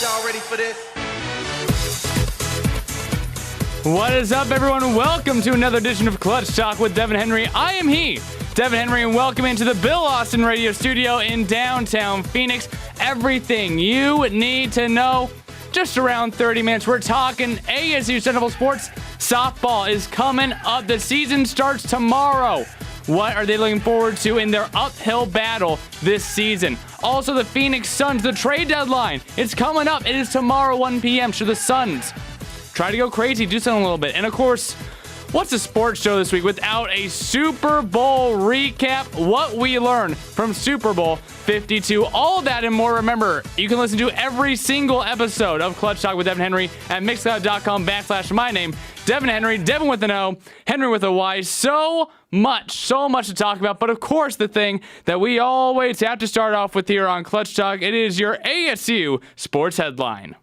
Y'all ready for this? What is up, everyone? Welcome to another edition of Clutch Talk with Devon Henry. I am he, Devon Henry, and welcome into the Bill Austin Radio Studio in downtown Phoenix. Everything you need to know. Just around 30 minutes, we're talking ASU Central Sports. Softball is coming up. The season starts tomorrow. What are they looking forward to in their uphill battle this season? Also, the Phoenix Suns, the trade deadline. It's coming up. It is tomorrow, 1 p.m. Should the Suns try to go crazy, do something a little bit? And of course, what's the sports show this week without a Super Bowl recap? What we learned from Super Bowl 52. All that and more. Remember, you can listen to every single episode of Clutch Talk with Devon Henry at mixcloud.com/my name, Devon Henry, Devon with an O, Henry with a Y. So much to talk about. But of course, the thing that we always have to start off with here on Clutch Talk, it is your ASU sports headline.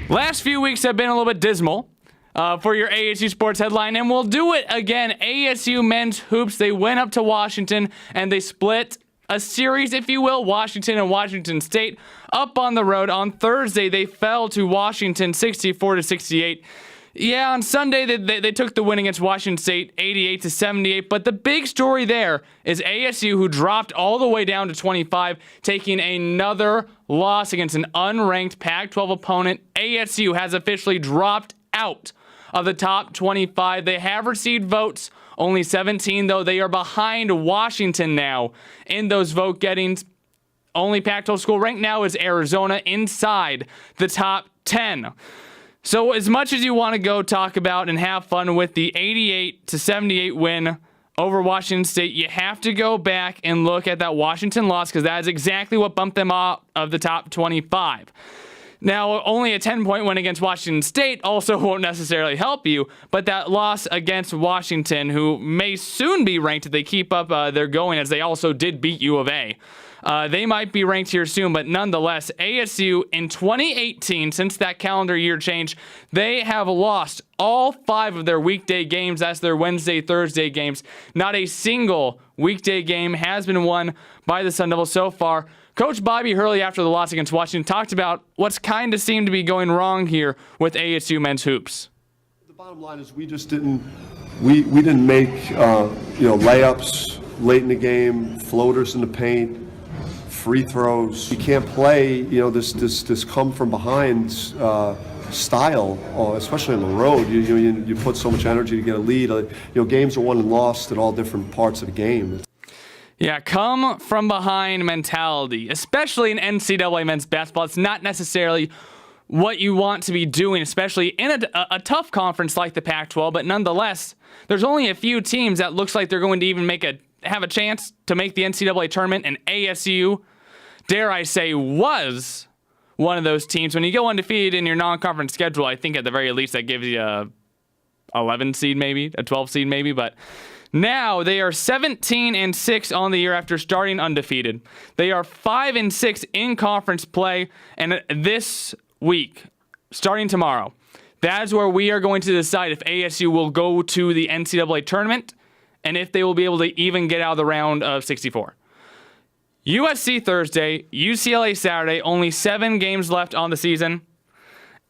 Last few weeks have been a little bit dismal for your ASU sports headline, and we'll do it again. ASU men's hoops, they went up to Washington, and they split a series, if you will, Washington and Washington State, up on the road. On Thursday, they fell to Washington 64-68. Yeah, on Sunday, they took the win against Washington State 88-78, but the big story there is ASU, who dropped all the way down to 25, taking another loss against an unranked Pac-12 opponent. ASU has officially dropped out of the top 25. They have received votes, only 17, though. They are behind Washington now in those vote gettings. Only Pac-12 school ranked now is Arizona, inside the top 10. So as much as you want to go talk about and have fun with the 88-78 win over Washington State, you have to go back and look at that Washington loss, because that is exactly what bumped them off of the top 25. Now, only a 10-point win against Washington State also won't necessarily help you, but that loss against Washington, who may soon be ranked if they keep up their going, as they also did beat U of A. They might be ranked here soon, but nonetheless, ASU in 2018, since that calendar year change, they have lost all 5 of their weekday games. That's their Wednesday, Thursday games. Not a single weekday game has been won by the Sun Devils so far. Coach Bobby Hurley, after the loss against Washington, talked about what's kind of seemed to be going wrong here with ASU men's hoops. The bottom line is we just didn't make layups late in the game, floaters in the paint, free throws. You can't play this come from behind style, especially on the road. You put so much energy to get a lead. Games are won and lost at all different parts of the game. Yeah, come from behind mentality, especially in NCAA men's basketball. It's not necessarily what you want to be doing, especially in a tough conference like the Pac-12. But nonetheless, there's only a few teams that looks like they're going to even have a chance to make the NCAA tournament, and ASU, dare I say, was one of those teams. When you go undefeated in your non-conference schedule, I think at the very least that gives you a 11 seed maybe, a 12 seed maybe, but now they are 17-6 on the year after starting undefeated. They are 5-6 in conference play, and this week, starting tomorrow, that is where we are going to decide if ASU will go to the NCAA tournament and if they will be able to even get out of the round of 64. USC Thursday, UCLA Saturday, only 7 games left on the season.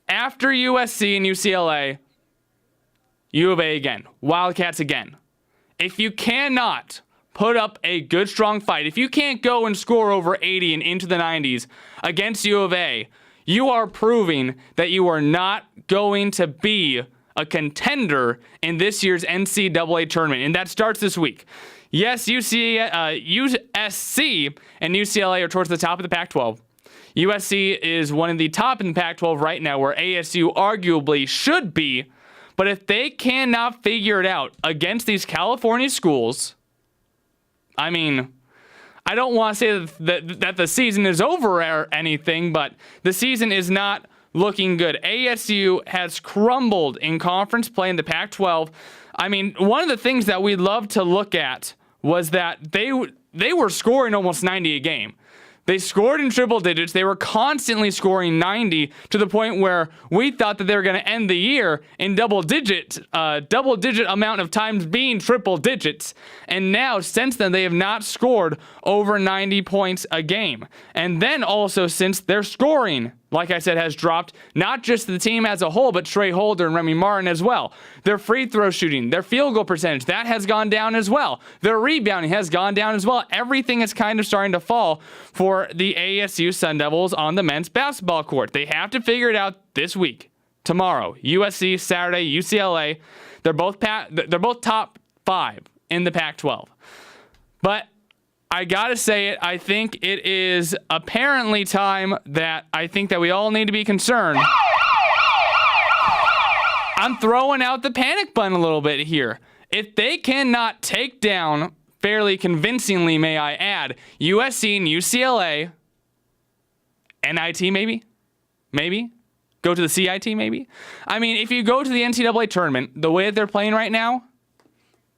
After USC and UCLA, U of A again, Wildcats again. If you cannot put up a good, strong fight, if you can't go and score over 80 and into the 90s against U of A, you are proving that you are not going to be a contender in this year's NCAA tournament, and that starts this week. Yes, USC and UCLA are towards the top of the Pac-12. USC is one of the top in the Pac-12 right now, where ASU arguably should be. But if they cannot figure it out against these California schools, I mean, I don't want to say that the season is over or anything, but the season is not looking good. ASU has crumbled in conference play in the Pac-12. I mean, one of the things that we love to look at was that they were scoring almost 90 a game. They scored in triple digits. They were constantly scoring 90 to the point where we thought that they were going to end the year in double digit amount of times being triple digits. And now, since then, they have not scored over 90 points a game. And then also, since they're scoring like I said, has dropped, not just the team as a whole, but Trey Holder and Remy Martin as well. Their free throw shooting, their field goal percentage, that has gone down as well. Their rebounding has gone down as well. Everything is kind of starting to fall for the ASU Sun Devils on the men's basketball court. They have to figure it out this week. Tomorrow, USC, Saturday, UCLA. They're both top 5 in the Pac-12. But I gotta say it, I think it is apparently time that I think that we all need to be concerned. I'm throwing out the panic button a little bit here. If they cannot take down, fairly convincingly may I add, USC and UCLA, NIT maybe? Go to the CIT maybe? I mean, if you go to the NCAA tournament, the way that they're playing right now,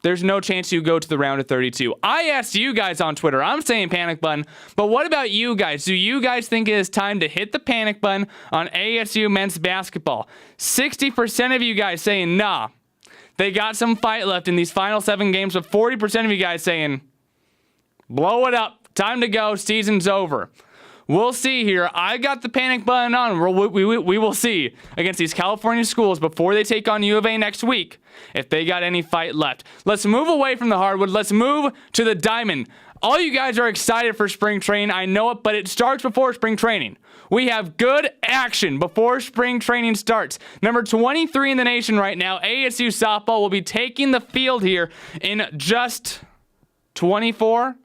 there's no chance you go to the round of 32. I asked you guys on Twitter. I'm saying panic button. But what about you guys? Do you guys think it is time to hit the panic button on ASU men's basketball? 60% of you guys saying, nah, they got some fight left in these final 7 games, but 40% of you guys saying, blow it up. Time to go. Season's over. We'll see here. I got the panic button on. We will see against these California schools before they take on U of A next week if they got any fight left. Let's move away from the hardwood. Let's move to the diamond. All you guys are excited for spring training. I know it, but it starts before spring training. We have good action before spring training starts. Number 23 in the nation right now, ASU softball, will be taking the field here in just 24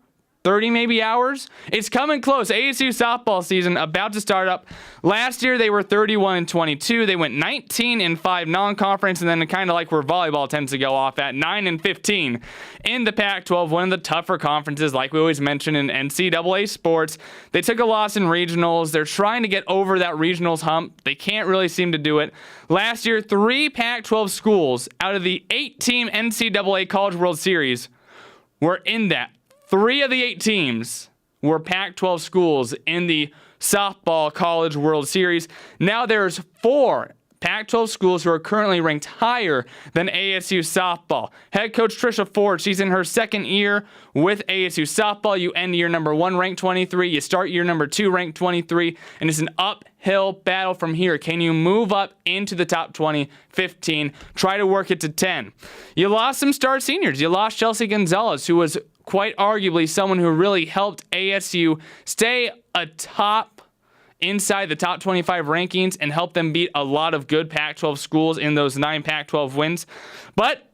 30 maybe hours. It's coming close. ASU softball season about to start up. Last year they were 31-22. They went 19-5 non-conference, and then kind of like where volleyball tends to go off at 9-15 in the Pac-12, one of the tougher conferences, like we always mention in NCAA sports. They took a loss in regionals. They're trying to get over that regionals hump. They can't really seem to do it. Last year, 3 Pac-12 schools out of the 8-team NCAA College World Series were in that. 3 of the 8 teams were Pac-12 schools in the softball College World Series. Now there's 4 Pac-12 schools who are currently ranked higher than ASU softball. Head coach Trisha Ford, she's in her 2nd year with ASU softball. You end year number 1 ranked 23. You start year number 2 ranked 23. And it's an uphill battle from here. Can you move up into the top 20, 15, try to work it to 10? You lost some star seniors. You lost Chelsea Gonzalez, who was quite arguably someone who really helped ASU stay atop inside the top 25 rankings and help them beat a lot of good Pac-12 schools in those 9 Pac-12 wins. But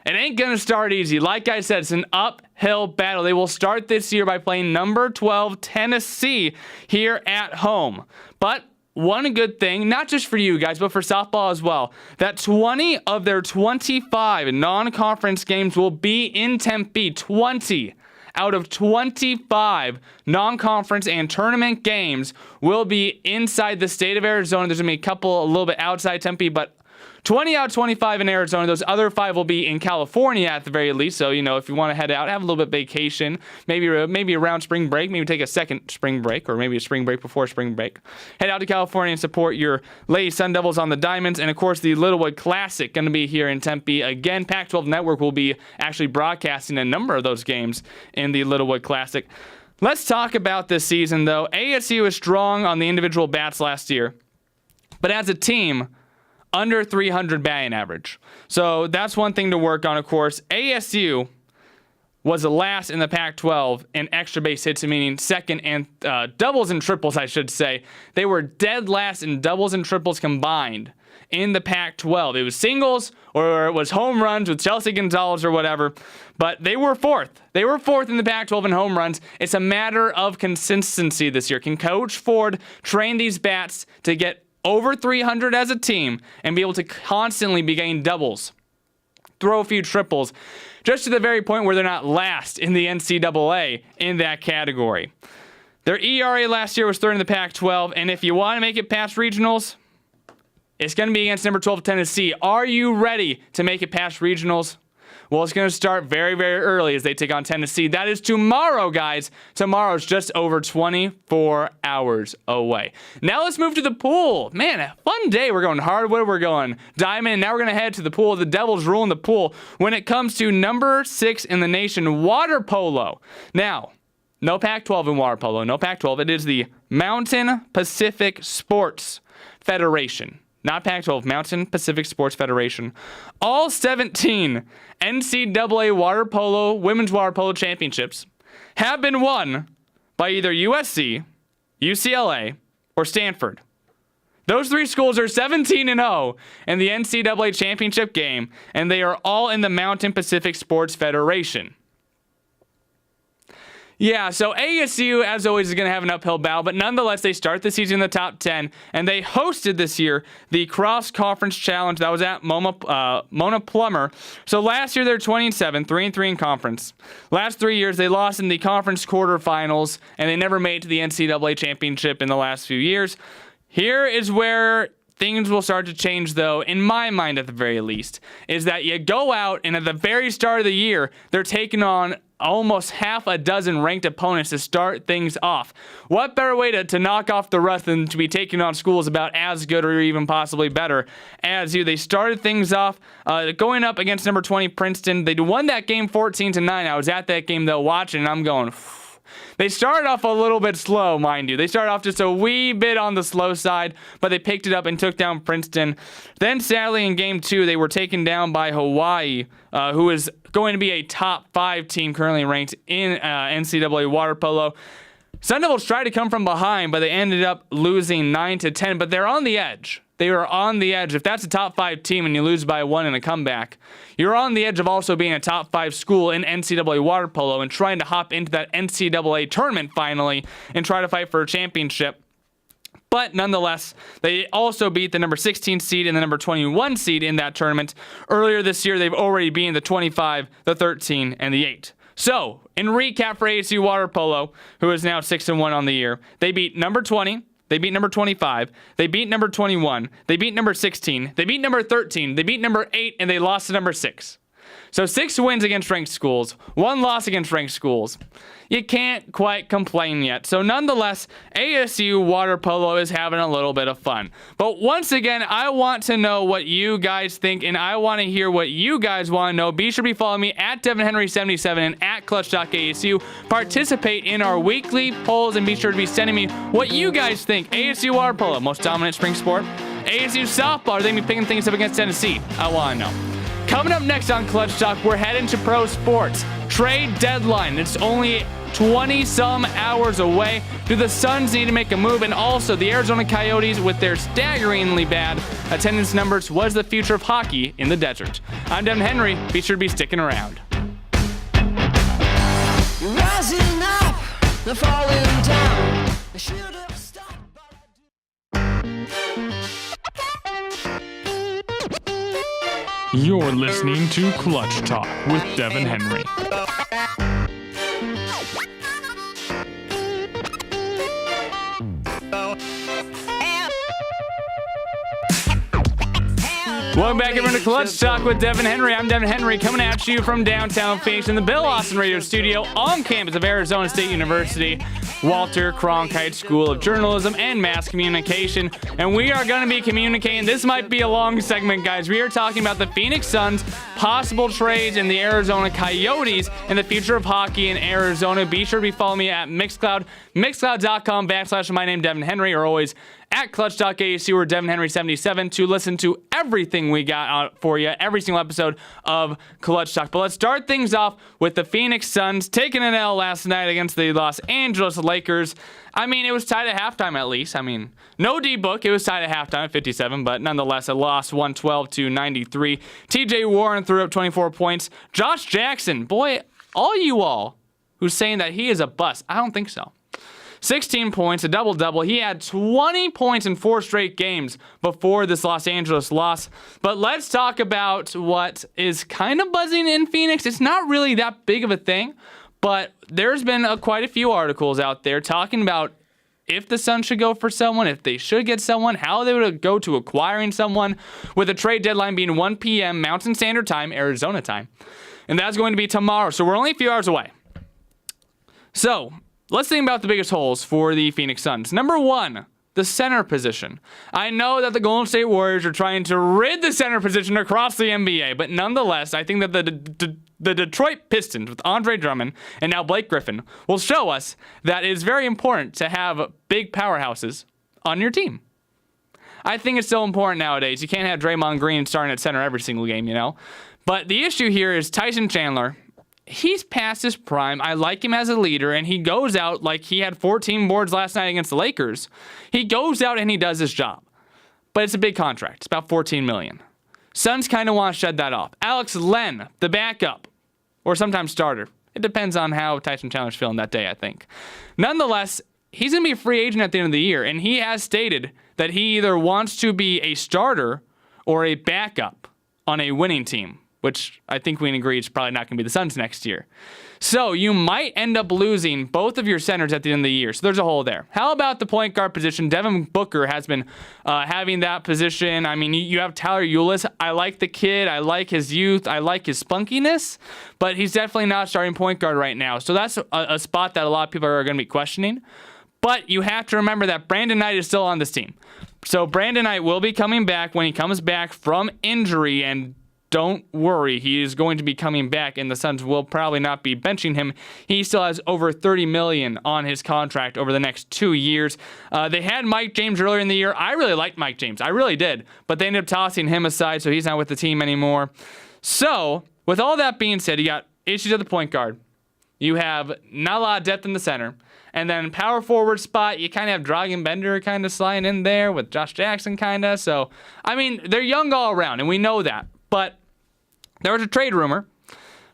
it ain't going to start easy. Like I said, it's an uphill battle. They will start this year by playing number 12 Tennessee here at home. But one good thing, not just for you guys, but for softball as well, that 20 of their 25 non-conference games will be in Tempe. 20 out of 25 non-conference and tournament games will be inside the state of Arizona. There's going to be a couple a little bit outside Tempe, but 20 out of 25 in Arizona. Those other 5 will be in California at the very least. So, if you want to head out, have a little bit of vacation, maybe around spring break, maybe take a second spring break, or maybe a spring break before spring break. Head out to California and support your Lady Sun Devils on the Diamonds. And, of course, the Littlewood Classic going to be here in Tempe. Again, Pac-12 Network will be actually broadcasting a number of those games in the Littlewood Classic. Let's talk about this season, though. ASU was strong on the individual bats last year. But as a team, under 300 batting average. So that's one thing to work on, of course. ASU was the last in the Pac-12 in extra base hits, meaning second in doubles and triples, I should say. They were dead last in doubles and triples combined in the Pac-12. It was singles or it was home runs with Chelsea Gonzalez or whatever, but they were 4th. They were 4th in the Pac-12 in home runs. It's a matter of consistency this year. Can Coach Ford train these bats to get over 300 as a team and be able to constantly be getting doubles, throw a few triples, just to the very point where they're not last in the NCAA in that category? Their ERA last year was 3rd in the Pac-12, and if you want to make it past regionals, it's going to be against number 12 Tennessee. Are you ready to make it past regionals? Well, it's going to start very, very early as they take on Tennessee. That is tomorrow, guys. Tomorrow's just over 24 hours away. Now let's move to the pool. Man, a fun day. We're going hardwood. We're going diamond. Now we're going to head to the pool. The Devils ruling the pool when it comes to number 6 in the nation, water polo. Now, No Pac-12 in water polo. No Pac-12. It is the Mountain Pacific Sports Federation. Not Pac-12, Mountain Pacific Sports Federation. All 17 NCAA water polo, women's water polo championships have been won by either USC, UCLA, or Stanford. Those three schools are 17-0 in the NCAA championship game, and they are all in the Mountain Pacific Sports Federation. Yeah, so ASU, as always, is going to have an uphill battle, but nonetheless, they start the season in the top 10, and they hosted this year the Cross-Conference Challenge that was at Mona Plummer. So last year, they're 20-7, 3-3 in conference. Last 3 years, they lost in the conference quarterfinals, and they never made it to the NCAA championship in the last few years. Here is where things will start to change, though, in my mind at the very least, is that you go out, and at the very start of the year, they're taking on almost half a dozen ranked opponents to start things off. What better way to knock off the rust than to be taking on schools about as good or even possibly better as you? They started things off going up against number 20 Princeton. They won that game 14-9. I was at that game, though, watching, and I'm going, phew. They started off a little bit slow, mind you. They started off just a wee bit on the slow side, but they picked it up and took down Princeton. Then, sadly, in Game 2, they were taken down by Hawaii, who is going to be a top 5 team currently ranked in NCAA water polo. Sun Devils tried to come from behind, but they ended up losing 9-10, but they're on the edge. They are on the edge. If that's a top 5 team and you lose by 1 in a comeback, you're on the edge of also being a top 5 school in NCAA water polo and trying to hop into that NCAA tournament finally and try to fight for a championship. But nonetheless, they also beat the number 16 seed and the number 21 seed in that tournament. Earlier this year, they've already beaten the 25, the 13, and the 8. So, in recap for ASU Water Polo, who is now 6-1 on the year, they beat number 20, they beat number 25, they beat number 21, they beat number 16, they beat number 13, they beat number 8, and they lost to number 6. So 6 wins against ranked schools, 1 loss against ranked schools. You can't quite complain yet. So nonetheless, ASU Water Polo is having a little bit of fun. But once again, I want to know what you guys think, and I want to hear what you guys want to know. Be sure to be following me at Devon Henry 77 and at Clutch.ASU. Participate in our weekly polls, and be sure to be sending me what you guys think. ASU Water Polo, most dominant spring sport. ASU Softball, are they going to be picking things up against Tennessee? I want to know. Coming up next on Clutch Talk, we're heading to pro sports. Trade deadline. It's only 20-some hours away. Do the Suns need to make a move? And also, the Arizona Coyotes, with their staggeringly bad attendance numbers, was the future of hockey in the desert. I'm Devon Henry. Be sure to be sticking around. Rising up, the falling down. I should have stopped, but I didn't. You're listening to Clutch Talk with Devon Henry. Welcome back, everyone, to Clutch Talk with Devon Henry. I'm Devon Henry, coming at you from downtown Phoenix in the Bill Austin Radio Studio on campus of Arizona State University, Walter Cronkite School of Journalism and Mass Communication. And we are going to be communicating. This might be a long segment, guys. We are talking about the Phoenix Suns, possible trades, and the Arizona Coyotes, and the future of hockey in Arizona. Be sure to be following me at Mixcloud, mixcloud.com/my name, Devon Henry, or always at Clutch.ASU or Devon Henry 77 to listen to everything we got out for you, every single episode of Clutch Talk. But let's start things off with the Phoenix Suns taking an L last night against the Los Angeles Lakers. I mean, it was tied at halftime at least. I mean, no D-book. It was tied at halftime at 57, but nonetheless, it lost 112-93. TJ Warren threw up 24 points. Josh Jackson, boy, all who's saying that he is a bust, I don't think so. 16 points, a double-double. He had 20 points in 4 straight games before this Los Angeles loss. But let's talk about what is kind of buzzing in Phoenix. It's not really that big of a thing, but there's been quite a few articles out there talking about if the Suns should go for someone, if they should get someone, how they would go to acquiring someone, with a trade deadline being 1 p.m. Mountain Standard Time, Arizona time. And that's going to be tomorrow, so we're only a few hours away. So let's think about the biggest holes for the Phoenix Suns. Number 1, the center position. I know that the Golden State Warriors are trying to rid the center position across the NBA, but nonetheless, I think that the Detroit Pistons with Andre Drummond and now Blake Griffin will show us that it is very important to have big powerhouses on your team. I think it's so important nowadays. You can't have Draymond Green starting at center every single game, you know? But the issue here is Tyson Chandler. He's past his prime. I like him as a leader, and he goes out like he had 14 boards last night against the Lakers. He goes out and he does his job. But it's a big contract. It's about $14 million. Suns kind of want to shed that off. Alex Len, the backup, or sometimes starter. It depends on how Tyson Chandler's feeling that day, I think. Nonetheless, he's going to be a free agent at the end of the year, and he has stated that he either wants to be a starter or a backup on a winning team, which I think we can agree is probably not going to be the Suns next year. So you might end up losing both of your centers at the end of the year. So there's a hole there. How about the point guard position? Devin Booker has been having that position. I mean, you have Tyler Ulis. I like the kid. I like his youth. I like his spunkiness. But he's definitely not starting point guard right now. So that's a spot that a lot of people are going to be questioning. But you have to remember that Brandon Knight is still on this team. So Brandon Knight will be coming back when he comes back from injury, and don't worry, he is going to be coming back, and the Suns will probably not be benching him. He still has over $30 million on his contract over the next 2 years. They had Mike James earlier in the year. I really liked Mike James. I really did. But they ended up tossing him aside, so he's not with the team anymore. So, with all that being said, you got issues at the point guard. You have not a lot of depth in the center. And then power forward spot, you kind of have Dragan Bender kind of sliding in there with Josh Jackson kind of. So, I mean, they're young all around, and we know that. But there was a trade rumor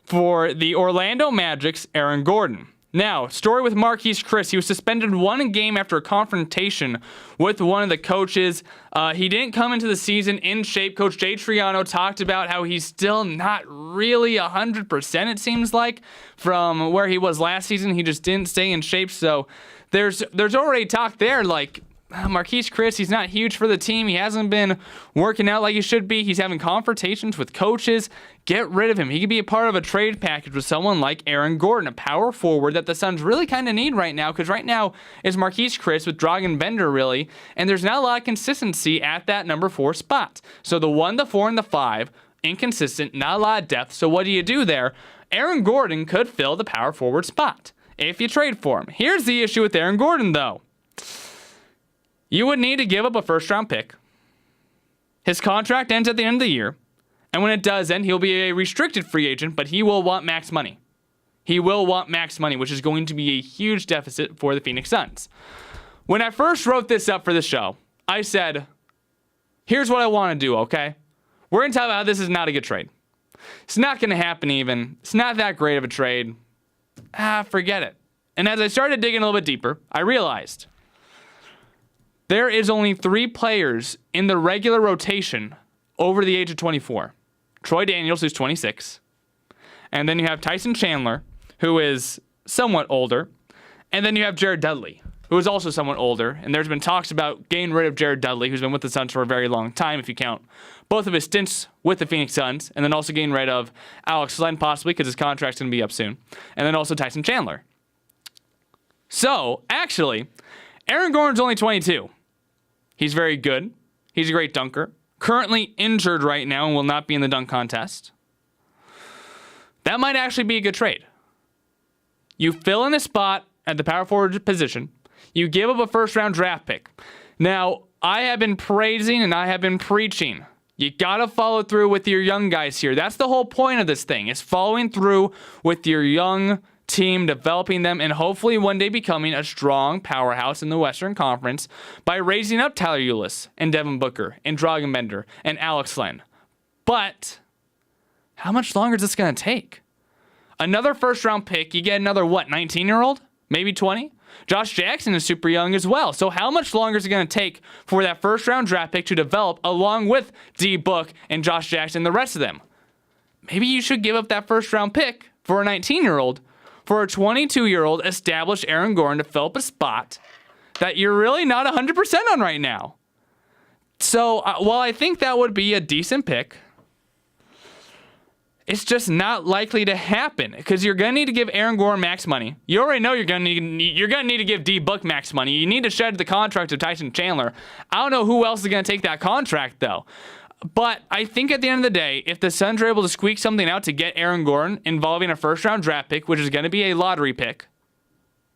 for the Orlando Magic's Aaron Gordon. Now, story with Marquise Chris. He was suspended 1 game after a confrontation with one of the coaches. He didn't come into the season in shape. Coach Jay Triano talked about how he's still not really 100%, it seems like, from where he was last season. He just didn't stay in shape. So there's already talk there, like, Marquise Chris, he's not huge for the team. He hasn't been working out like he should be. He's having confrontations with coaches. Get rid of him. He could be a part of a trade package with someone like Aaron Gordon, a power forward that the Suns really kind of need right now, because right now is Marquise Chris with Dragan Bender, really, and there's not a lot of consistency at that number 4 spot. So the 1, the 4, and the 5, inconsistent, not a lot of depth. So what do you do there? Aaron Gordon could fill the power forward spot if you trade for him. Here's the issue with Aaron Gordon, though. You would need to give up a first-round pick. His contract ends at the end of the year. And when it does end, he'll be a restricted free agent, but he will want max money. He will want max money, which is going to be a huge deficit for the Phoenix Suns. When I first wrote this up for the show, I said, here's what I want to do, okay? We're going to talk about how this is not a good trade. It's not going to happen even. It's not that great of a trade. Forget it. And as I started digging a little bit deeper, I realized there is only 3 players in the regular rotation over the age of 24. Troy Daniels, who's 26. And then you have Tyson Chandler, who is somewhat older. And then you have Jared Dudley, who is also somewhat older. And there's been talks about getting rid of Jared Dudley, who's been with the Suns for a very long time, if you count both of his stints with the Phoenix Suns. And then also getting rid of Alex Len, possibly, because his contract's going to be up soon. And then also Tyson Chandler. So, actually, Aaron Gordon's only 22. He's very good. He's a great dunker. Currently injured right now and will not be in the dunk contest. That might actually be a good trade. You fill in a spot at the power forward position. You give up a first-round draft pick. Now, I have been praising and I have been preaching. You got to follow through with your young guys here. That's the whole point of this thing, is following through with your young team, developing them, and hopefully one day becoming a strong powerhouse in the Western Conference by raising up Tyler Ulis and Devin Booker and Dragan Bender and Alex Len. But how much longer is this going to take? Another first-round pick, you get another, 19-year-old? Maybe 20? Josh Jackson is super young as well. So how much longer is it going to take for that first-round draft pick to develop along with D. Book and Josh Jackson and the rest of them? Maybe you should give up that first-round pick for a 19-year-old for a 22-year-old established Aaron Gordon to fill up a spot that you're really not 100% on right now. So while I think that would be a decent pick, It's just not likely to happen because you're gonna need to give Aaron Gordon max money. You already know you're gonna need to give D Book max money. You need to shed the contract of Tyson Chandler. I don't know who else is gonna take that contract though. But I think at the end of the day, if the Suns are able to squeak something out to get Aaron Gordon involving a first-round draft pick, which is gonna be a lottery pick,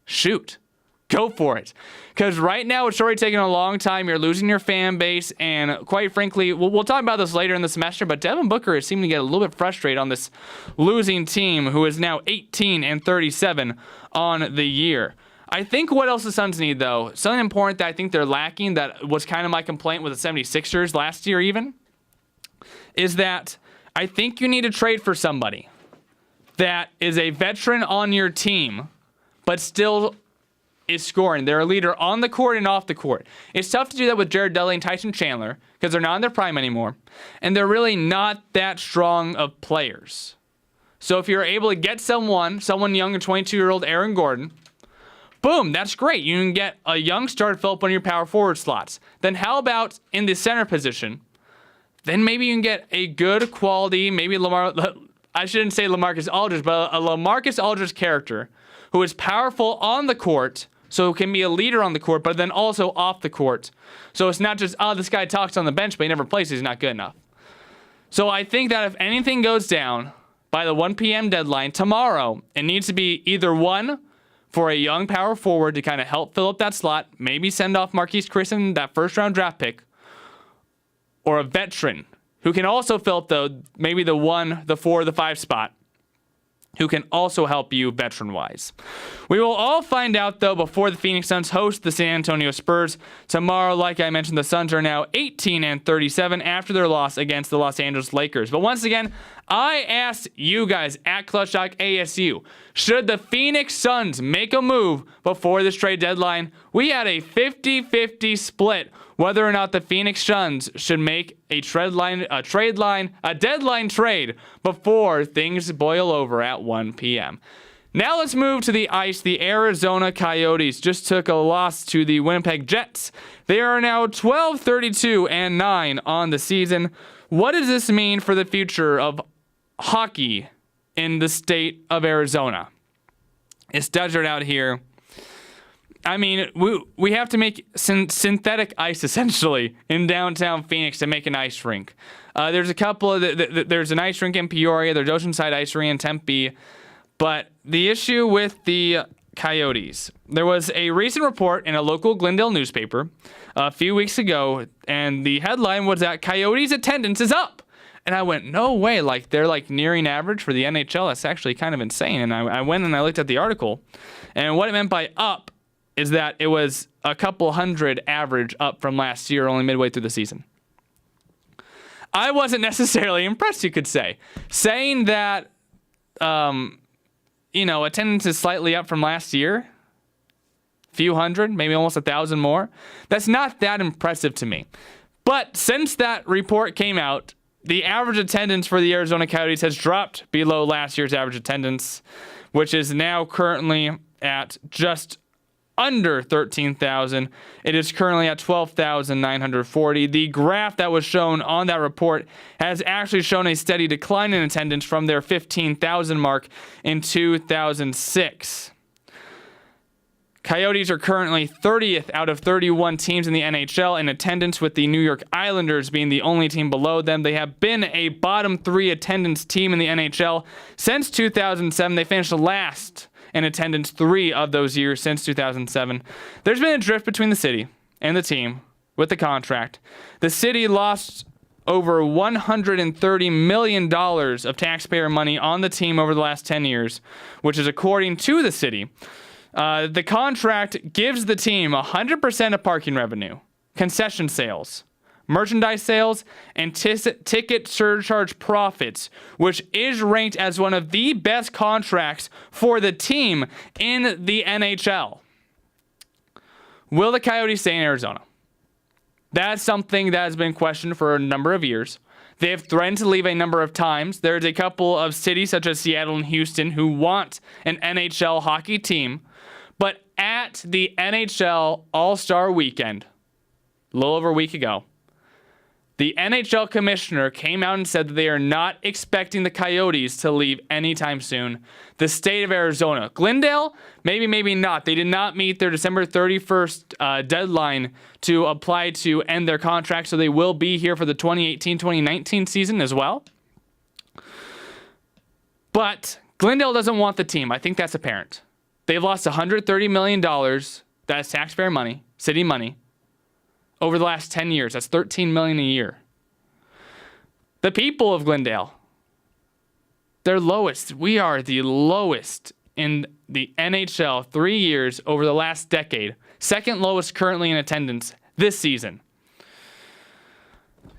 shoot. Go for it. Because right now it's already taking a long time. You're losing your fan base. And quite frankly, we'll talk about this later in the semester, but Devin Booker is seeming to get a little bit frustrated on this losing team who is now 18-37 on the year. I think what else the Suns need, though, something important that I think they're lacking, that was kind of my complaint with the 76ers last year even, is that I think you need to trade for somebody that is a veteran on your team, but still is scoring. They're a leader on the court and off the court. It's tough to do that with Jared Dudley and Tyson Chandler because they're not in their prime anymore, and they're really not that strong of players. So if you're able to get someone young, a 22-year-old Aaron Gordon, boom, that's great. You can get a young star to fill up one of your power forward slots. Then how about in the center position? Then maybe you can get a good quality, maybe I shouldn't say LaMarcus Aldridge, but a LaMarcus Aldridge character who is powerful on the court, so can be a leader on the court, but then also off the court. So it's not just, this guy talks on the bench, but he never plays, he's not good enough. So I think that if anything goes down by the 1 p.m. deadline tomorrow, it needs to be either one for a young power forward to kind of help fill up that slot, maybe send off Marquise Chrisson, that first-round draft pick, or a veteran who can also fill up maybe the 1, the 4, the 5 spot, who can also help you veteran-wise. We will all find out, though, before the Phoenix Suns host the San Antonio Spurs. Tomorrow, like I mentioned, the Suns are now 18-37 after their loss against the Los Angeles Lakers. But once again, I asked you guys at Clutch Talk ASU, should the Phoenix Suns make a move before this trade deadline? We had a 50-50 split whether or not the Phoenix Suns should make a deadline trade before things boil over at 1 p.m. Now let's move to the ice. The Arizona Coyotes just took a loss to the Winnipeg Jets. They are now 12-32-9 on the season. What does this mean for the future of hockey in the state of Arizona? It's desert out here. I mean, we have to make synthetic ice, essentially, in downtown Phoenix to make an ice rink. There's a couple of... there's an ice rink in Peoria. There's Oceanside Ice Rink in Tempe. But the issue with the Coyotes, there was a recent report in a local Glendale newspaper a few weeks ago, and the headline was that Coyotes attendance is up. And I went, no way, like they're like nearing average for the NHL. That's actually kind of insane. And I went and I looked at the article, and what it meant by up is that it was a couple hundred average up from last year, only midway through the season. I wasn't necessarily impressed, you could say. Saying that, attendance is slightly up from last year, few hundred, maybe almost 1,000 more, that's not that impressive to me. But since that report came out, the average attendance for the Arizona Coyotes has dropped below last year's average attendance, which is now currently at just under 13,000. It is currently at 12,940. The graph that was shown on that report has actually shown a steady decline in attendance from their 15,000 mark in 2006. Coyotes are currently 30th out of 31 teams in the NHL in attendance, with the New York Islanders being the only team below them. They have been a bottom 3 attendance team in the NHL since 2007. They finished last in attendance 3 of those years since 2007. There's been a drift between the city and the team with the contract. The city lost over $130 million of taxpayer money on the team over the last 10 years, which is according to the city. The contract gives the team 100% of parking revenue, concession sales, merchandise sales, and ticket surcharge profits, which is ranked as one of the best contracts for the team in the NHL. Will the Coyotes stay in Arizona? That's something that has been questioned for a number of years. They have threatened to leave a number of times. There's a couple of cities such as Seattle and Houston who want an NHL hockey team, but at the NHL All-Star Weekend, a little over a week ago, The NHL commissioner came out and said that they are not expecting the Coyotes to leave anytime soon. The state of Arizona. Glendale, maybe, maybe not. They did not meet their December 31st deadline to apply to end their contract, so they will be here for the 2018-2019 season as well. But Glendale doesn't want the team. I think that's apparent. They've lost $130 million. That's taxpayer money, city money, over the last 10 years. That's $13 million a year. The people of Glendale, they're lowest. We are the lowest in the NHL 3 years over the last decade. Second lowest currently in attendance this season.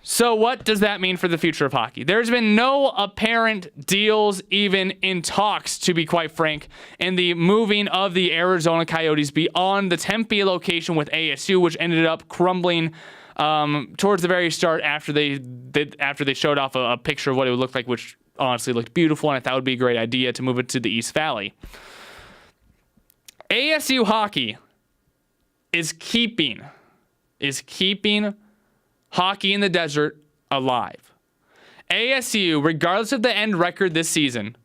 So what does that mean for the future of hockey? There's been no apparent deals even in talks, to be quite frank, in the moving of the Arizona Coyotes beyond the Tempe location with ASU, which ended up crumbling towards the very start after they showed off a picture of what it would look like, which honestly looked beautiful, and I thought it would be a great idea to move it to the East Valley. ASU hockey is keeping hockey in the desert alive. ASU, regardless of the end record this season,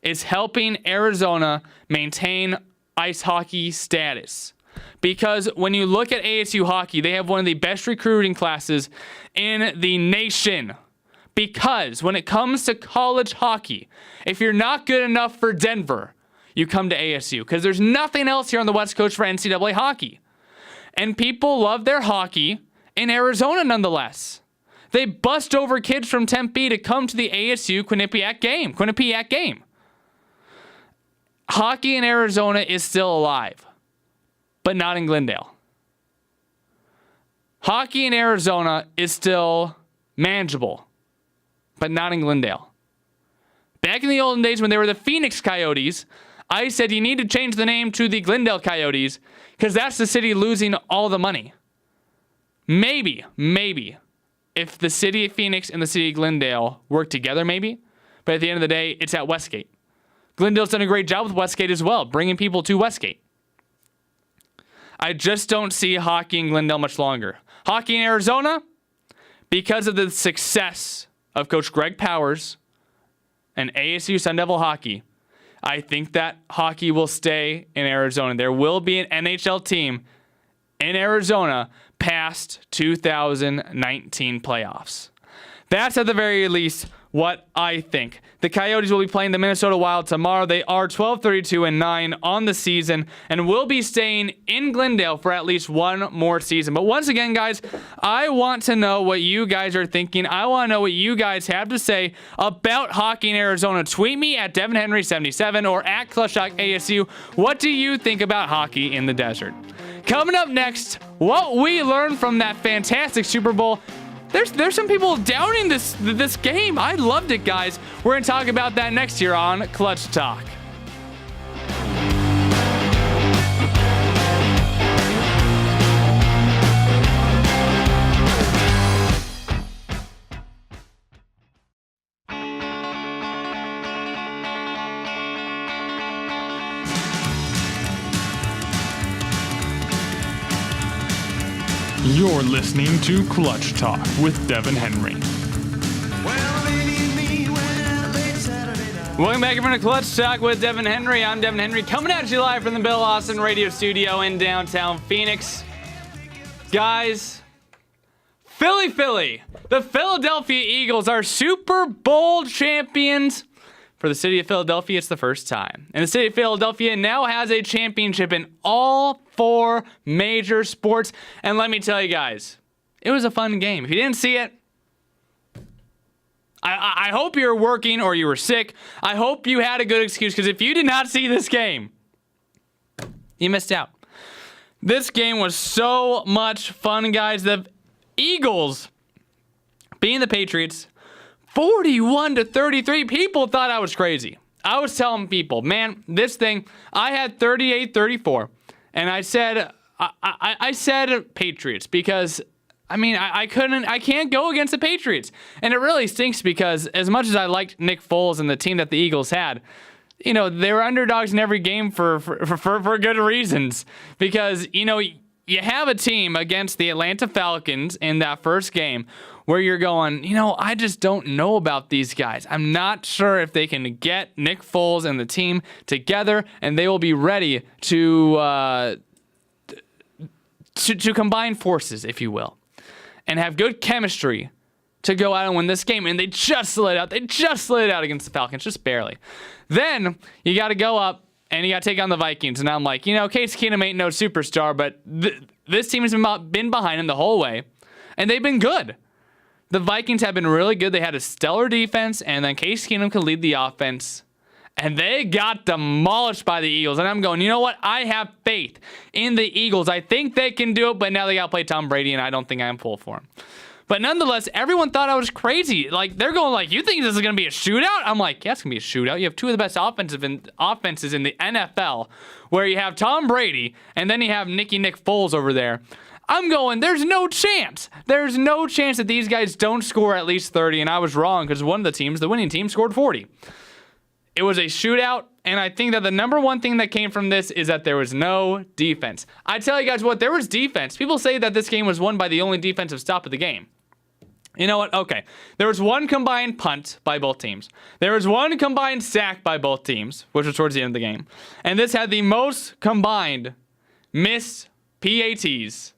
is helping Arizona maintain ice hockey status. Because when you look at ASU hockey, they have one of the best recruiting classes in the nation. Because when it comes to college hockey, if you're not good enough for Denver, you come to ASU. Because there's nothing else here on the West Coast for NCAA hockey. And people love their hockey in Arizona nonetheless. They bust over kids from Tempe to come to the ASU Quinnipiac game. Hockey in Arizona is still alive, but not in Glendale. Hockey in Arizona is still manageable, but not in Glendale. Back in the olden days when they were the Phoenix Coyotes, I said you need to change the name to the Glendale Coyotes because that's the city losing all the money. Maybe, if the city of Phoenix and the city of Glendale work together, maybe. But at the end of the day, it's at Westgate. Glendale's done a great job with Westgate as well, bringing people to Westgate. I just don't see hockey in Glendale much longer. Hockey in Arizona, because of the success of Coach Greg Powers and ASU Sun Devil hockey, I think that hockey will stay in Arizona. There will be an NHL team in Arizona past 2019 playoffs. That's at the very least what I think. The Coyotes will be playing the Minnesota Wild tomorrow. They are 12-32-9 on the season and will be staying in Glendale for at least one more season. But once again, guys, I want to know what you guys are thinking. I want to know what you guys have to say about hockey in Arizona. Tweet me at Devon Henry 77 or at Clutchtalk ASU. What do you think about hockey in the desert? Coming up next, what we learned from that fantastic Super Bowl. There's some people doubting this game. I loved it, guys. We're going to talk about that next year on Clutch Talk. You're listening to Clutch Talk with Devon Henry. Welcome back everyone to Clutch Talk with Devon Henry. I'm Devon Henry, coming at you live from the Bill Austin Radio Studio in downtown Phoenix. Guys, Philly, the Philadelphia Eagles are Super Bowl champions. For the city of Philadelphia, it's the first time. And the city of Philadelphia now has a championship in all 4 major sports. And let me tell you guys, it was a fun game. If you didn't see it, I hope you're working or you were sick. I hope you had a good excuse, because if you did not see this game, you missed out. This game was so much fun, guys. The Eagles, being the Patriots, 41-33. People thought I was crazy. I was telling people, man, this thing, I had 38-34. And I said Patriots because, I mean, I can't go against the Patriots. And it really stinks because as much as I liked Nick Foles and the team that the Eagles had, you know, they were underdogs in every game for good reasons. Because, you know, you have a team against the Atlanta Falcons in that first game where you're going, I just don't know about these guys. I'm not sure if they can get Nick Foles and the team together and they will be ready to combine forces, if you will, and have good chemistry to go out and win this game. And they just slid out. They just slid out against the Falcons, just barely. Then you got to go up and you got to take on the Vikings. And I'm like, Case Keenum ain't no superstar, but this team has been behind him the whole way, and they've been good. The Vikings have been really good. They had a stellar defense, and then Case Keenum could lead the offense, and they got demolished by the Eagles. And I'm going, you know what? I have faith in the Eagles. I think they can do it, but now they got to play Tom Brady, and I don't think I'm full for him. But nonetheless, everyone thought I was crazy. Like, they're going like, you think this is going to be a shootout? I'm like, yeah, it's going to be a shootout. You have two of the best offenses in the NFL, where you have Tom Brady, and then you have Nick Foles over there. I'm going, there's no chance. There's no chance that these guys don't score at least 30, and I was wrong because one of the teams, the winning team, scored 40. It was a shootout, and I think that the number one thing that came from this is that there was no defense. I tell you guys what, there was defense. People say that this game was won by the only defensive stop of the game. You know what? Okay. There was one combined punt by both teams. There was one combined sack by both teams, which was towards the end of the game. And this had the most combined missed PATs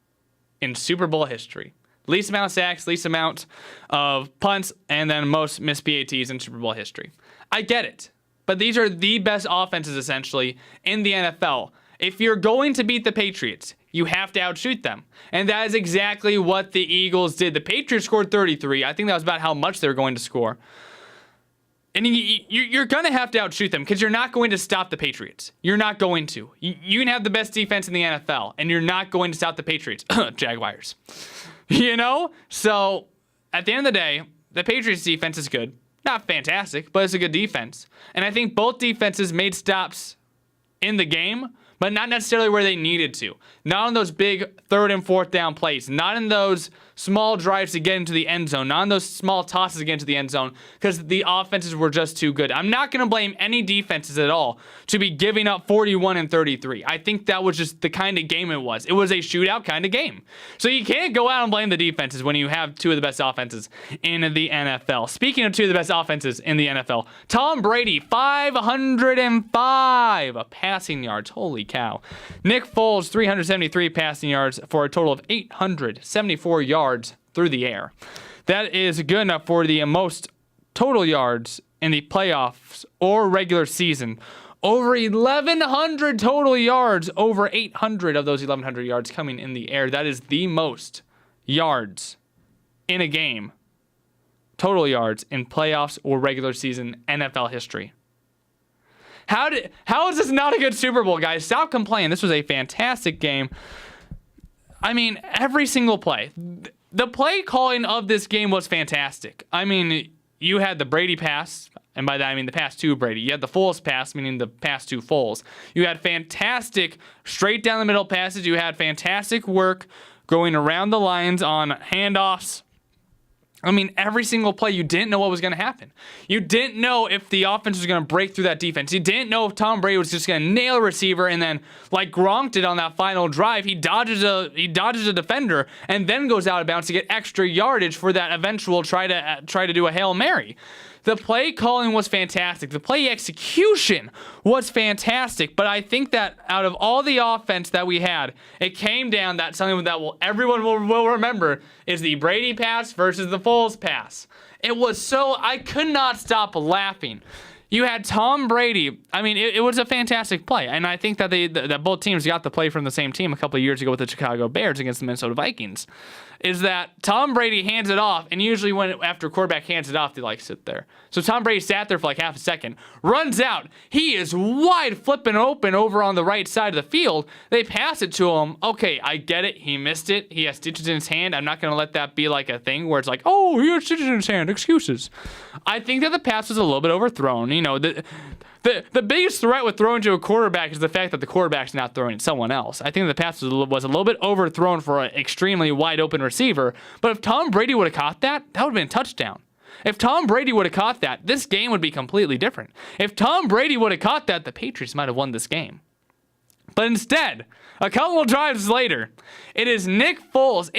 in Super Bowl history. Least amount of sacks, least amount of punts, and then most missed PATs in Super Bowl history. I get it. But these are the best offenses, essentially, in the NFL. If you're going to beat the Patriots, you have to outshoot them. And that is exactly what the Eagles did. The Patriots scored 33. I think that was about how much they were going to score. And you're going to have to outshoot them because you're not going to stop the Patriots. You're not going to. You can have the best defense in the NFL, and you're not going to stop the Patriots. Jaguars. So, at the end of the day, the Patriots defense is good. Not fantastic, but it's a good defense. And I think both defenses made stops in the game, but not necessarily where they needed to. Not on those big third and fourth down plays. Not in those small drives to get into the end zone. Not in those small tosses to get into the end zone, because the offenses were just too good. I'm not going to blame any defenses at all to be giving up 41 and 33. I think that was just the kind of game it was. It was a shootout kind of game. So you can't go out and blame the defenses when you have two of the best offenses in the NFL. Speaking of two of the best offenses in the NFL, Tom Brady, 505 passing yards. Holy cow. Nick Foles, 373 passing yards for a total of 874 yards through the air. That is good enough for the most total yards in the playoffs or regular season. Over 1,100 total yards, over 800 of those 1,100 yards coming in the air. That is the most yards in a game, total yards in playoffs or regular season NFL history. How is this not a good Super Bowl, guys? Stop complaining. This was a fantastic game. I mean, every single play. The play calling of this game was fantastic. I mean, you had the Brady pass, and by that I mean the pass to Brady. You had the Foles pass, meaning the pass to Foles. You had fantastic straight down the middle passes. You had fantastic work going around the lines on handoffs. I mean, every single play, you didn't know what was going to happen. You didn't know if the offense was going to break through that defense. You didn't know if Tom Brady was just going to nail a receiver, and then, like Gronk did on that final drive, he dodges a defender and then goes out of bounds to get extra yardage for that eventual try to do a Hail Mary. The play calling was fantastic. The play execution was fantastic. But I think that out of all the offense that we had, it came down that something that everyone will remember is the Brady pass versus the Foles pass. It was so, I could not stop laughing. You had Tom Brady. I mean, it was a fantastic play. And I think that that both teams got the play from the same team a couple of years ago with the Chicago Bears against the Minnesota Vikings. Is that Tom Brady hands it off, and usually after a quarterback hands it off, they sit there. So Tom Brady sat there for like half a second, runs out. He is wide flipping open over on the right side of the field. They pass it to him. Okay, I get it. He missed it. He has stitches in his hand. I'm not going to let that be like a thing where it's like, oh, he has stitches in his hand. Excuses. I think that the pass was a little bit overthrown. The biggest threat with throwing to a quarterback is the fact that the quarterback's not throwing at someone else. I think the pass was a little bit overthrown for an extremely wide open receiver. But if Tom Brady would have caught that would have been a touchdown. If Tom Brady would have caught that, this game would be completely different. If Tom Brady would have caught that, the Patriots might have won this game. But instead, a couple of drives later, it is Nick Foles.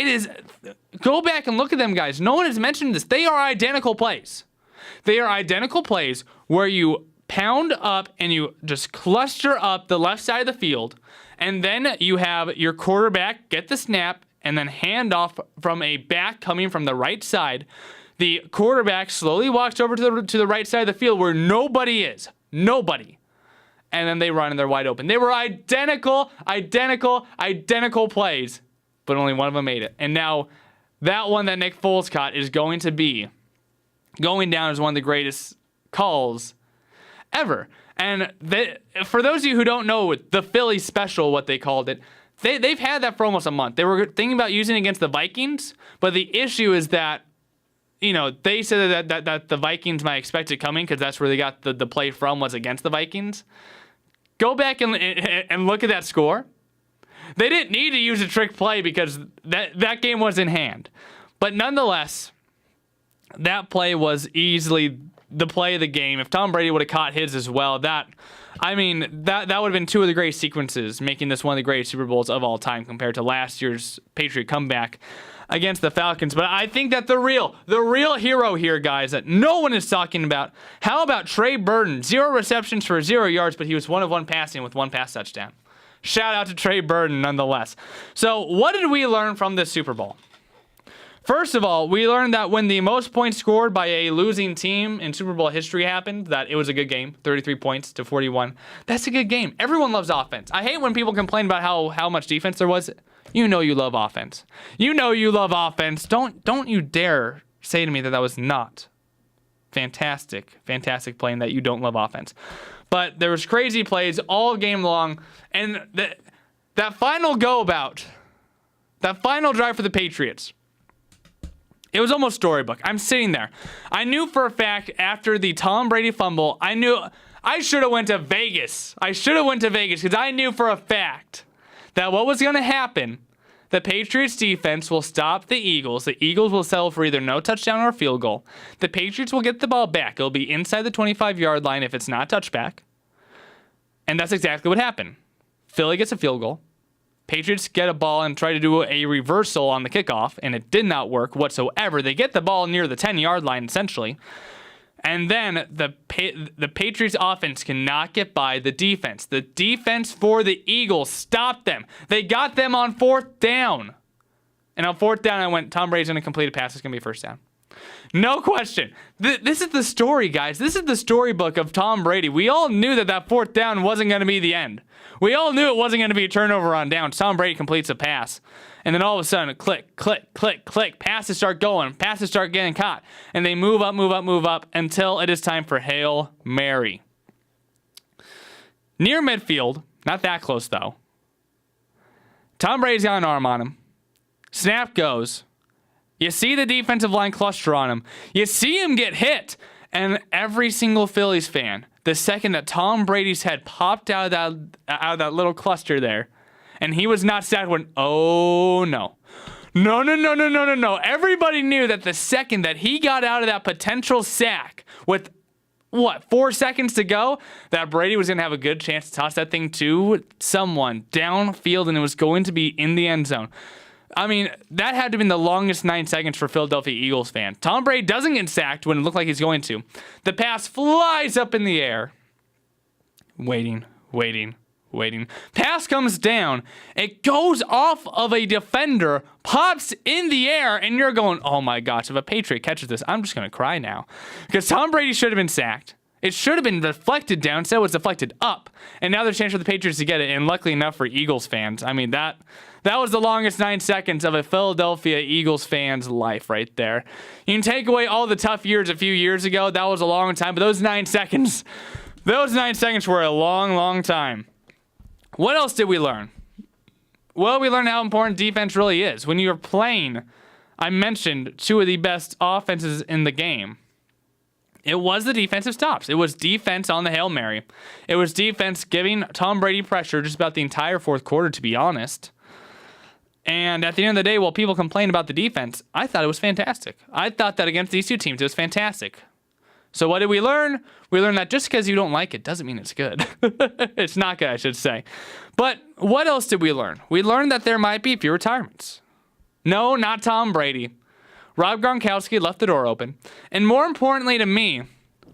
Go back and look at them, guys. No one has mentioned this. They are identical plays. They are identical plays where you pound up and you just cluster up the left side of the field, and then you have your quarterback get the snap and then hand off from a back coming from the right side. The quarterback slowly walks over to the right side of the field where nobody is. Nobody. And then they run and they're wide open. They were identical plays, but only one of them made it. And now that one that Nick Foles caught is going to be going down as one of the greatest calls ever. And for those of you who don't know the Philly special, what they called it, they've had that for almost a month. They were thinking about using it against the Vikings, but the issue is that, they said that the Vikings might expect it coming because that's where they got the play from, was against the Vikings. Go back and look at that score. They didn't need to use a trick play because that game was in hand. But nonetheless, that play was easily the play of the game. If Tom Brady would have caught his as well, that would have been two of the great sequences, making this one of the greatest Super Bowls of all time compared to last year's Patriot comeback against the Falcons. But I think that the real hero here, guys, that no one is talking about, how about Trey Burton? 0 receptions for 0 yards, but he was 1 of 1 passing with 1 pass touchdown. Shout out to Trey Burton nonetheless. So what did we learn from this Super Bowl? First of all, we learned that when the most points scored by a losing team in Super Bowl history happened, that it was a good game, 33 points to 41. That's a good game. Everyone loves offense. I hate when people complain about how much defense there was. You know you love offense. You know you love offense. Don't you dare say to me that was not fantastic play and that you don't love offense. But there was crazy plays all game long, and that final that final drive for the Patriots, it was almost storybook. I'm sitting there. I knew for a fact after the Tom Brady fumble, I knew I should have went to Vegas. Because I knew for a fact that what was going to happen, the Patriots defense will stop the Eagles. The Eagles will settle for either no touchdown or a field goal. The Patriots will get the ball back. It'll be inside the 25-yard line if it's not a touchback. And that's exactly what happened. Philly gets a field goal. Patriots get a ball and try to do a reversal on the kickoff, and it did not work whatsoever. They get the ball near the 10-yard line, essentially. And then the Patriots offense cannot get by the defense. The defense for the Eagles stopped them. They got them on 4th down. And on 4th down, I went, Tom Brady's going to complete a pass. It's going to be first down. No question. This is the story, guys. This is the storybook of Tom Brady. We all knew that 4th down wasn't going to be the end. We all knew it wasn't going to be a turnover on downs. Tom Brady completes a pass. And then all of a sudden, click, click, click, click. Passes start going. Passes start getting caught. And they move up until it is time for Hail Mary. Near midfield, not that close though. Tom Brady's got an arm on him. Snap goes. You see the defensive line cluster on him. You see him get hit. And every single Phillies fan, the second that Tom Brady's head popped out of that little cluster there, and he was not sacked, went, oh no. No. Everybody knew that the second that he got out of that potential sack with 4 seconds to go, that Brady was going to have a good chance to toss that thing to someone downfield, and it was going to be in the end zone. I mean, that had to have been the longest 9 seconds for Philadelphia Eagles fan. Tom Brady doesn't get sacked when it looked like he's going to. The pass flies up in the air. Waiting. Pass comes down. It goes off of a defender, pops in the air, and you're going, oh my gosh, if a Patriot catches this, I'm just going to cry now. Because Tom Brady should have been sacked. It should have been deflected down, instead it was deflected up. And now there's a chance for the Patriots to get it, and luckily enough for Eagles fans. I mean, that was the longest 9 seconds of a Philadelphia Eagles fan's life right there. You can take away all the tough years a few years ago. That was a long time, but those 9 seconds were a long, long time. What else did we learn? Well, we learned how important defense really is. When you're playing, I mentioned 2 of the best offenses in the game. It was the defensive stops. It was defense on the Hail Mary. It was defense giving Tom Brady pressure just about the entire 4th quarter, to be honest. And at the end of the day, while people complain about the defense, I thought it was fantastic. I thought that against these 2 teams, it was fantastic. So what did we learn? We learned that just because you don't like it doesn't mean it's good. It's not good, I should say. But what else did we learn? We learned that there might be a few retirements. No, not Tom Brady. Rob Gronkowski left the door open. And more importantly to me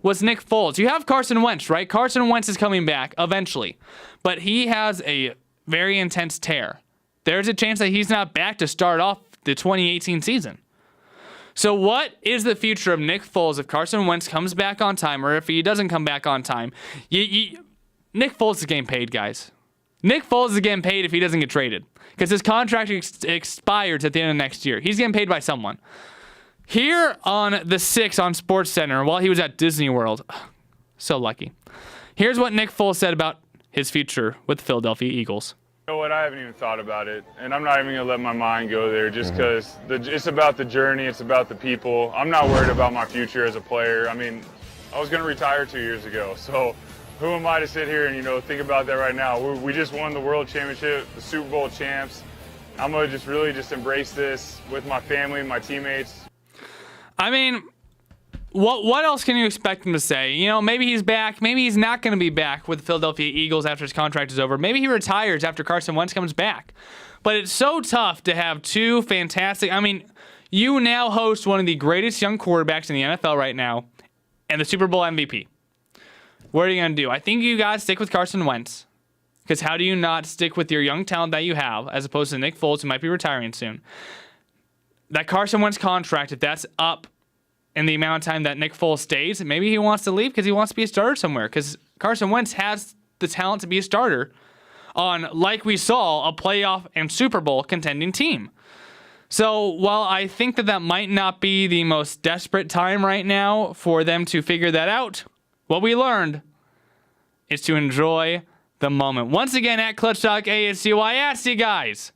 was Nick Foles. You have Carson Wentz, right? Carson Wentz is coming back eventually. But he has a very intense tear. There's a chance that he's not back to start off the 2018 season. So what is the future of Nick Foles if Carson Wentz comes back on time, or if he doesn't come back on time? Nick Foles is getting paid, guys. Nick Foles is getting paid if he doesn't get traded, because his contract expires at the end of next year. He's getting paid by someone. Here on the 6 on SportsCenter, while he was at Disney World, so lucky. Here's what Nick Foles said about his future with the Philadelphia Eagles. You know what? I haven't even thought about it, and I'm not even going to let my mind go there just because it's about the journey, it's about the people. I'm not worried about my future as a player. I mean, I was going to retire 2 years ago, so who am I to sit here and, think about that right now? We just won the World Championship, the Super Bowl champs. I'm going to just really embrace this with my family, my teammates. I mean, what else can you expect him to say? Maybe he's back. Maybe he's not going to be back with the Philadelphia Eagles after his contract is over. Maybe he retires after Carson Wentz comes back. But it's so tough to have two fantastic... I mean, you now host one of the greatest young quarterbacks in the NFL right now and the Super Bowl MVP. What are you going to do? I think you got to stick with Carson Wentz. Because how do you not stick with your young talent that you have, as opposed to Nick Foles, who might be retiring soon? That Carson Wentz contract, if that's up in the amount of time that Nick Foles stays, maybe he wants to leave because he wants to be a starter somewhere. Because Carson Wentz has the talent to be a starter on, like we saw, a playoff and Super Bowl contending team. So while I think that might not be the most desperate time right now for them to figure that out, what we learned is to enjoy the moment. Once again, at Clutch Talk ASU, I asked you guys,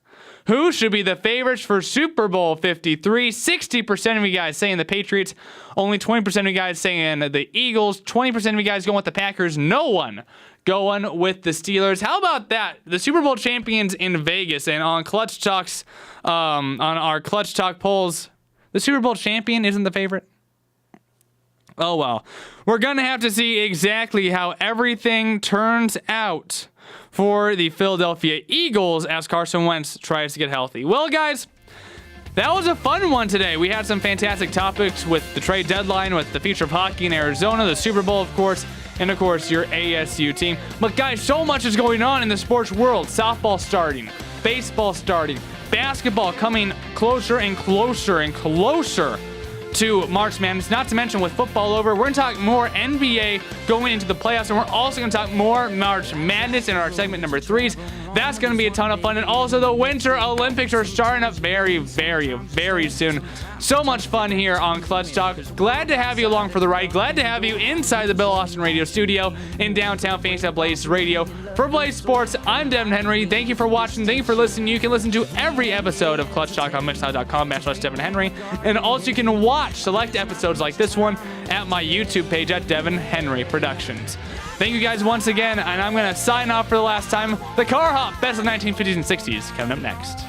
who should be the favorites for Super Bowl 53? 60% of you guys saying the Patriots. Only 20% of you guys saying the Eagles. 20% of you guys going with the Packers. No one going with the Steelers. How about that? The Super Bowl champions in Vegas, and on Clutch Talks, on our Clutch Talk polls, the Super Bowl champion isn't the favorite. Oh well. We're going to have to see exactly how everything turns out for the Philadelphia Eagles as Carson Wentz tries to get healthy. Well, guys, that was a fun one today. We had some fantastic topics with the trade deadline, with the future of hockey in Arizona, the Super Bowl, of course, and, of course, your ASU team. But, guys, so much is going on in the sports world. Softball starting, baseball starting, basketball coming closer and closer and closer to March Madness, not to mention with football over, we're going to talk more NBA going into the playoffs, and we're also going to talk more March Madness in our segment number 3s. That's going to be a ton of fun, and also the Winter Olympics are starting up very, very, very soon. So much fun here on Clutch Talk. Glad to have you along for the ride. Glad to have you inside the Bill Austin Radio Studio in downtown Phoenix at Blaze Radio. For Blaze Sports, I'm Devon Henry. Thank you for watching. Thank you for listening. You can listen to every episode of Clutch Talk on mixcloud.com/Devon Henry. And also you can watch select episodes like this one at my YouTube page at Devon Henry Productions. Thank you guys once again, and I'm going to sign off for the last time. The Car Hop Best of 1950s and 60s coming up next.